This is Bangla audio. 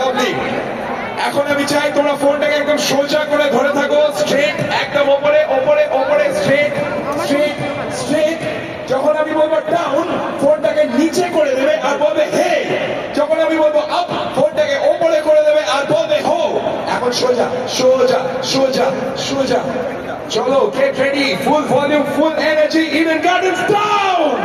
লাভলি। এখন আমি চাই তোমরা ফোনটাকে একদম সোজা করে ধরে থাকো, স্ট্রেট, একদম ওপরে ওপরে ওপরে, স্ট্রেট স্ট্রেট স্ট্রেট। যখন আমি বলবো ডাউন, ফোনটাকে নিচে করে দেবে আর বলবে হে। যখন আমি বলবো আপ, ফোনটাকে ওপরে করে দেবে আর বলবে হো। এখন সোজা সোজা সোজা সোজা। চলো, গেট রেডি, ফুল ভলিউম, ফুল এনার্জি, ইডেন গার্ডেন্স ডাউন।